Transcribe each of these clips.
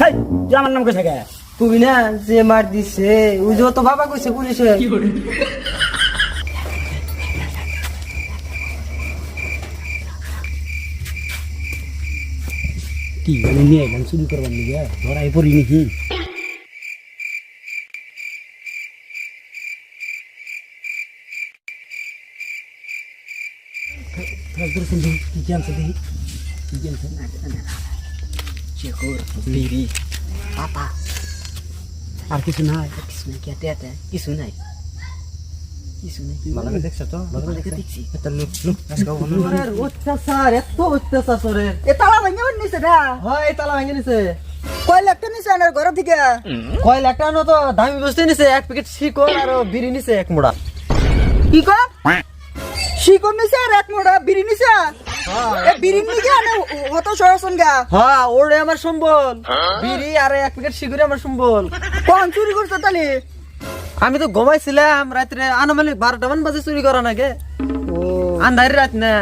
হেই তুই আমার নাম কে থাকে তুমি না যে মার দিছে ওই যে তো বাবা কইছে পুলিশে কি আমি নিয়ে এলাম চুরি করবার লিগে ধরাই পড়ি নাকি কি আনছে দেখি কি আনছে চেকর বিড়ি পাপা আর কিছু নাই কিছু নাই কেটে কিছু নাই ভালো দেখছো তো ভালো দেখে দেখছি এটা লুক লুক আজকে বলো ওরে অত্যাচার এত অত্যাচার এ তালা ভাঙে নিছে না হয় তালা ভাঙে নিছে কয় লাখ টাকা নিছে আমার ঘর থেকে কয় লাখ টাকা তো দামি বস্তু নিছে এক প্যাকেট শিকড় আর বিড়ি নিছে এক মোড়া কি কো শিকড় নিছে আর এক মোড়া বিড়ি নিছে এ বিড়ি নিছে না হতো সরাসন গা হ্যাঁ ওরে আমার সম্বল বিড়ি আর এক প্যাকেট শিকড় আমার সম্বল কোন চুরি করছ তালি আমি তো ঘুমাইছিলাম রাত্রে আনুমানিক 12টা বাজে চুরি করা নাকি ও আন্ধার রাত না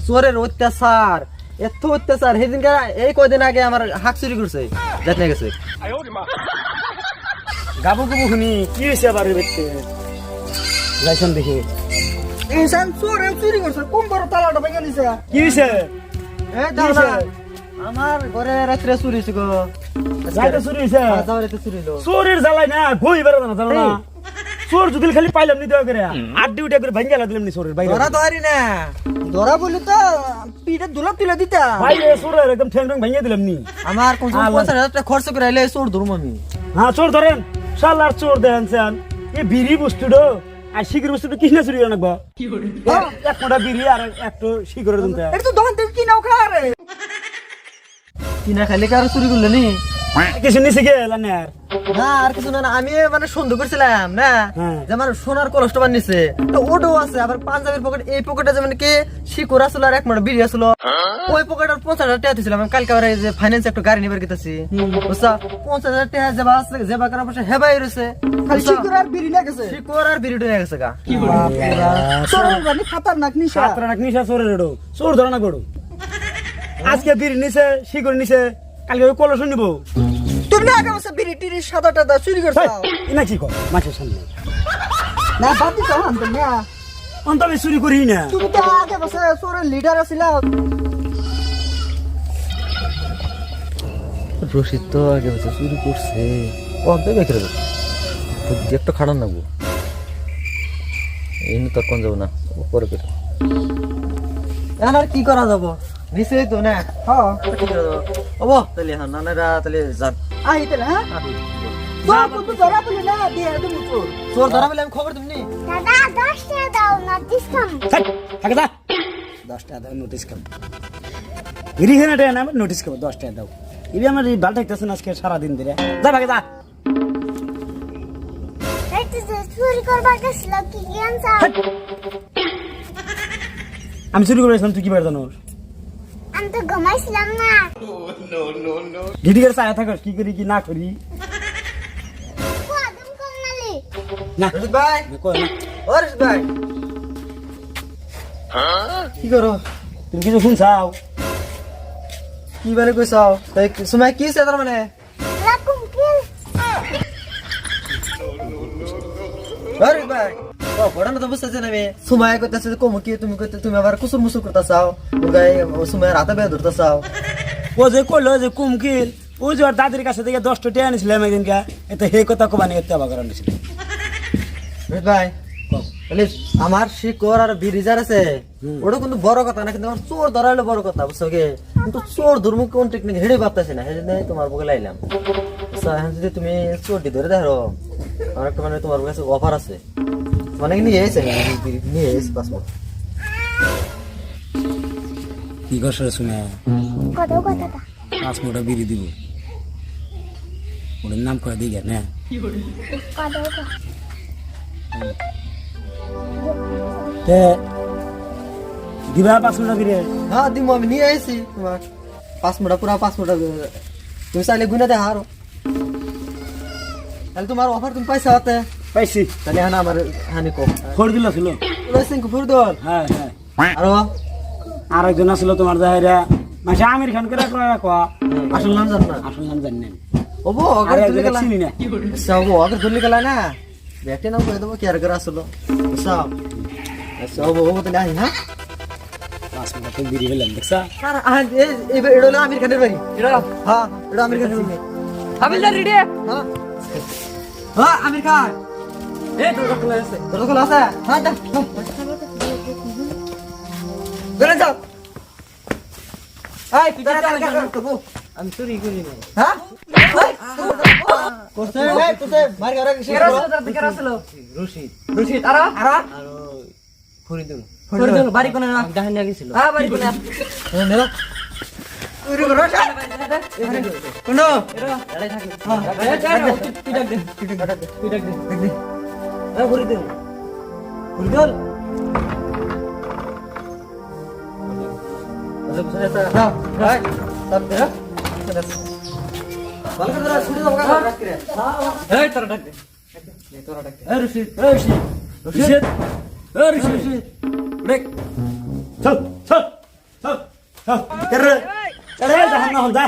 চোরের অত্যাচার এত অত্যাচার সেদিন এই কয়দিন আগে আমার হাক চুরি করছে যাত না গেছে গাবু গাবু শুনি কি হয়েছে আবার বেতে লাইসেন্স দেখে ইনসান চোরে চুরি করছে কোন বড় তালাটা ভেঙে নিছে কি হয়েছে এই দাদা আমার ঘরে রাত্রে চুরি হইছে গো যাইতে চুরি হয়েছে যাওয়ারে চুরি হলো চোরের জ্বালাই না গই বেরো না জানো না চোর যদি খালি পাইলাম নি দেওয়া করে আড্ডি উঠে করে ভাঙ্গা দিলাম নি চোরের বাইরে ধরা ধরি না ধরা বলি তো পিঠে দুলা তুলে দিতা বাইরে চোরের একদম ঠ্যাং ঠ্যাং ভাঙ্গা দিলাম নি আমার কোন 50,000 টাকা খরচ করে আইলে চোর ধরুম আমি হ্যাঁ চোর ধরেন শালার চোর দেন চান এই বিড়ি বস্তুটো আর শিগির বস্তুটো কি না চুরি রাখবো এক মোটা বিড়ি আর একটু শিগরের দুনতে এটা তো দোকান থেকে কিনাও খা রে কিনা খাইলে কার চুরি করলে নি কিছু নিচে গেল না না আর কিছু না আমি মানে সন্দেহ করছিলাম না যে আমার সোনার কলসটা বানিয়েছে তো ওটাও আছে আবার পাঞ্জাবের পকেট এই পকেটে যেমন কি শিকড় আসলো আর এক মোটা বিড়ি আসলো ওই পকেটের 50,000 টাকা দিয়েছিলাম আমি কালকে আবার যে ফাইন্যান্স একটা গাড়ি নিবার গেতেছি বুঝছা 50,000 টাকা যাবা আছে যাবা করার পয়সা হেবাই রয়েছে খালি শিকড় আর বিড়ি না গেছে শিকড় আর বিড়িটা নিয়ে গেছে গা কি চোরের বানি খতরনাক নিশা খতরনাক নিশা চোরের এডো চোর ধরে না গড়ো আজকে বিড়ি নিছে শিকড় নিছে কালকে ওই কলস নিব তুমি না আগে বসে বিড়ি টিড়ি সাদা টাদা চুরি করছো ইনা কি কর মাছের সামনে না বাতি তো আনতে না অন্ত আমি চুরি করি না তুমি তো আগে বসে চোরের লিডার আছিলা রশিদ তো আগে বসে চুরি করছে অর্ধেক বেঁকে দেবো একটা খাড়ান নাগবো এই নিয়ে তোর কোন যাবো না পরে পেট এখন আর কি করা যাবো নিশ্চয়ই তো না হ্যাঁ কি করা যাবো ওবো তাহলে হ্যাঁ নানারা তাহলে যান আই তাহলে হ্যাঁ চোর ধরা বলে আমি খবর তুমি দাদা 10 টাকা দাও না ডিসকাউন্ট থাকে দা 10 টাকা দাও নোটিস কাম গিরি হেনা টাকা না নোটিস কাম 10 টাকা দাও ইবি আমার এই বাল ঠাকতেছ না আজকে সারা দিন ধরে যা ভাগে যা এই তো চুরি করবার গেছিল কি জ্ঞান চাও আমি চুরি করেছিলাম তুই কি বের জানোস আমি তো ঘুমাইছিলাম না গিটিকের ছায়া থাকস কি করি কি না করি কদম কমনালি না রশিদ ভাই কই না ও রশিদ ভাই কি করো তুমি কিছু শুনছাও কি মানে কইছাও তাই সময় কি আছে তার মানে লাকুম কি রশিদ ভাই ও পড়ানো তো বুঝতেছেন আমি সময় কইতাছে কম কি তুমি কইতে তুমি আবার কুসুর মুসুর করতেছাও গায়ে সময় রাতে বের ধরতেছাও ও যে কইলো যে কুমকিল ও যে ওর দাদির কাছে থেকে 10 টাকা আনিছিলাম একদিনকে এতে হে কথা কবানি এতে আবার করার নিছিল রশিদ ভাই বলে আমার শিকড় আর বিরিজার আছে ওটা কিন্তু বড় কথা না কিন্তু আমার চোর ধরা হলো বড় কথা বুঝছো কি কিন্তু চোর ধর্ম কোন টেকনিক হেড়ে ভাবতেছে না সেজন্য তোমার বুকে লাইলাম আচ্ছা এখন যদি তুমি চোরটি ধরে দেখো আমার একটা মানে তোমার কাছে অফার আছে মানে নিয়ে এসে নিয়ে এসে পাসপোর্ট কি করছ শুনে কত কথাটা পাঁচ মোটা বিড়ি দিব ওর নাম করে দিই না কত তে দিবা পাঁচ মোটা বিড়ি হ্যাঁ দিমু আমি নিয়ে এসেছি তোমার পাসপোর্ট পুরা পাসপোর্ট তুমি চাইলে গুনে দেখা আরো তাহলে তোমার অফার তুমি পাইছা হাতে পাইছি তাহলে হ্যাঁ আমার হানি কো ফোর দিল ছিল রয়েছেন ফুরদল হ্যাঁ হ্যাঁ আরো আরেকজন আসলো তোমার জাহেরা মাসে আমির খান করে কয়া আসল নাম জান না আসল নাম জানি না ওবো আরে অগর এগুলো ধরলি গেলা চিনি না সব অগর ধরলি গেলা না ব্যাটে নাম কই দেবো কি আর করে আসলো সব সব ওবো তো নাই হ্যাঁ 5 মিনিট তো বিড়ি হলাম দেখছা স্যার এই এটা হলো আমির খানের বাড়ি এটা হ্যাঁ এটা আমির খানের বাড়ি হাবিলদার রেডি হ্যাঁ হ্যাঁ আমির খান এই তো রকম আছে তোর কল আছে হ্যাঁ যা বেরে যাও এই তুই আমি চুরি করি না হ্যাঁ কোসে এই কোসে মার গরা কি কেরা ছিল তার কেরা ছিল রশিদ রশিদ আরা আর ফরিদুল ফরিদুল বাড়ি কোনে না গাহান নিয়ে গেছিল হ্যাঁ বাড়ি কোনে নেলা চুরি করো কোন লড়াই থাকে হ্যাঁ তুই ডাক দে তুই ডাক দে এই ফরিদুল ফরিদুল যাও ভাই সব দে ভালো করে ধরা ছুটি দাও কাকা রাখ করে এই তোরা ডাক দে তোরা ডাক দে এই রশিদ রশিদ এই রশিদ ব্রেক চল চল চল চল তেরে তেরে জাহান না হন্দা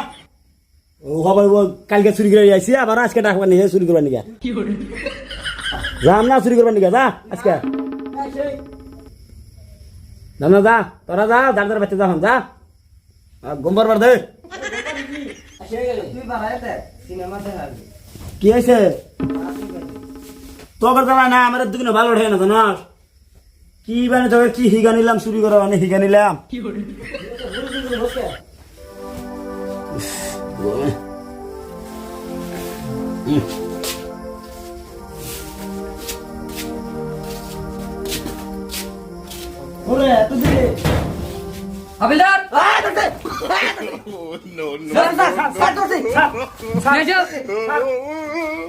ও হবে ও কালকে চুরি করে আইছি আবার আজকে ডাকবা নি চুরি করবা নি কি করে যাম না চুরি করবা নি যা আজকে না যা তোরা যা দাদার বাচ্চা যা হন যা গোমবার বার দে তুই বাড়াইতে সিনেমা দেখা কি হয়েছে তোর দাদা না আমার দুদিন ভালো ওঠে না জানাস কি মানে তোকে কি হিগা নিলাম চুরি করা মানে হিগা নিলাম কি করে ওরে তুই হাবিলদার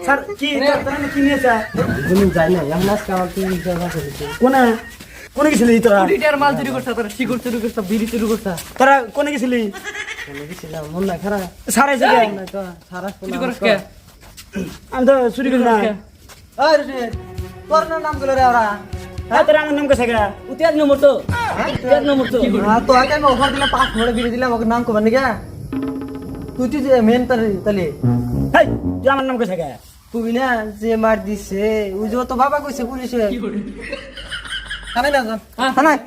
স্যার কি তোরা কি নিয়েছে তুমি যাই না এমন আজকে আমার তুই জায়গা করেছিস কোনে কোনে গেছিলি তোরা লিটার মাল চুরি করছ তোরা শিকড় চুরি করছ বিড়ি চুরি করছ তোরা কোনে গেছিলি চলে গেছিলাম মন না খারাপ সারা এসে গে। না তো সারা চুরি করছ কে আমি তো চুরি করি না ওই রে তোর নাম গুলো রে ওরা হ্যাঁ তোরা আমার নাম কাছে গা উতিয়ার নম্বর তো উতিয়ার নম্বর তো তো আগে আমি অফার দিলাম 5 ঘরে বিলে দিলাম ওকে নাম কবার নাকি তুই তুই মেন তালে হেই তুই আমার নাম কাছে গা তুই না যে মার দিছে ওই যে তো বাবা কইছে পুলিশে কি করে কানাই না জান হ্যাঁ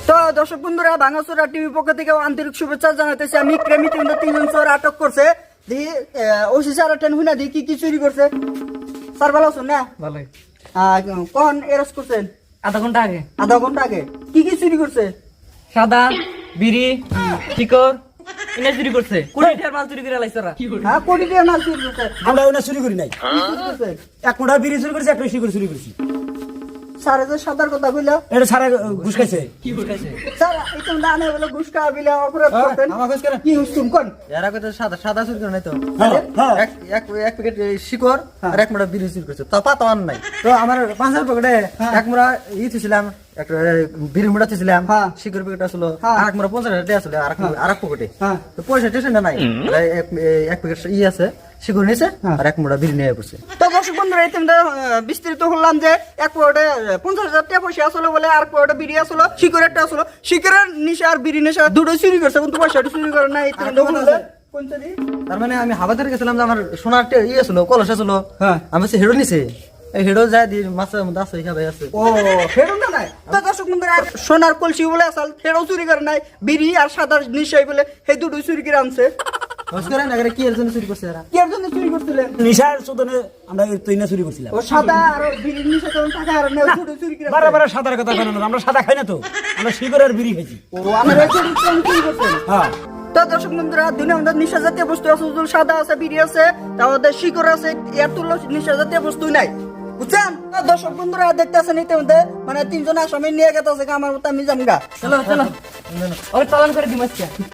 তো দর্শক বন্ধুরা ভাঙাচোরা টিভি পক্ষ থেকে আন্তরিক শুভেচ্ছা জানাতেছি আমি ক্রেমি তিনজন চোর আটক করছে দিয়ে ওসি স্যার টেন হুইনা দিয়ে কি কি চুরি করছে স্যার ভালো আছেন না ভালোই কখন এরেস্ট করছেন আধা ঘন্টা আগে আধা ঘন্টা আগে কি কি চুরি করছে সাদা বিড়ি শিকড় ইনা চুরি করছে 20 লিটার মাল চুরি করে লাইছ তোরা হ্যাঁ কোটি টাকা মাল চুরি করছে আমরা ওনা চুরি করি নাই কি চুরি করছে এক মোটা বিড়ি চুরি করেছি একটা শিকড় চুরি করেছি স্যার যে সাদার কথা কইলা এটা সারা ঘুষ খাইছে কি করতেছে স্যার এই তো দানে বলে গুসকা বিলে অপরাধ করতেন আমার কাছে কেন কি হুকুম কোন এরা কত সাদা সাদা চুরি করে নাই তো হ্যাঁ হ্যাঁ এক এক এক প্যাকেট শিকড় আর এক মোটা বিড়ি চুরি করছে তা পাতা আন নাই তো আমার 5 প্যাকেটে এক মোটা থিছিলাম একটা বিড়ি মোটা থিছিলাম হ্যাঁ। শিকড় প্যাকেট আসলো হ্যাঁ। আর এক মোটা 50 টাকা আসলো আর এক প্যাকেটে হ্যাঁ। তো পয়সা টেনশন নাই এক প্যাকেট আছে শিকড় নিছে আর এক মোটা বিড়ি নিয়ে পড়ছে তো দর্শক বন্ধুরা এই তোমরা বিস্তারিত হলাম যে এক কোটে 50,000 টাকা পয়সা আসলো বলে আর কোটে বিড়ি আসলো শিকড় একটা আসলো শিকড়ের নিশা আর বিড়ি নিশা দুটো চুরি করছে কিন্তু পয়সাটা চুরি করে না এই তোমরা কোনটা দি তার মানে আমি হাবাদার গেছিলাম যে আমার সোনার ইয়ে ছিল কলস ছিল হ্যাঁ। আমি সে হেডো নিছে এই হেডো যায় দিয়ে মাছের মধ্যে আছে হিসাবে আছে ও ফেরো না নাই তো দর্শক বন্ধুরা সোনার কলসি বলে আসল ফেরো চুরি করে নাই বিড়ি আর সাদা নিশাই বলে এই দুটো চুরি করে আনছে হস করে না কি এর জন্য চুরি করছে এরা কি এর জন্য চুরি করছিলেন নিশার চোদনে আমরা তুই না চুরি করছিলাম ও সাদা আর বিড়ির নিশা তখন টাকা আর নেই দুটো চুরি করে বারে বারে সাদার কথা কেন আমরা সাদা খাই না তো আমরা শিকড়ের বিড়ি খাইছি ও আমার এই চুরি করছেন হ্যাঁ তো দর্শক বন্ধুরা দুনিয়া আমাদের নিশা জাতীয় বস্তু আছে উজ্জ্বল সাদা আছে বিড়ি আছে তারপরে শিকড় আছে এর তুলো নিশা জাতীয় বস্তু নাই বুঝছেন তো দর্শক বন্ধুরা দেখতেছেন ইতিমধ্যে মানে তিনজন আসামি নিয়ে গেছে আমার মতো আমি জানি না চলো চলো ওরে চালান করে দিমাস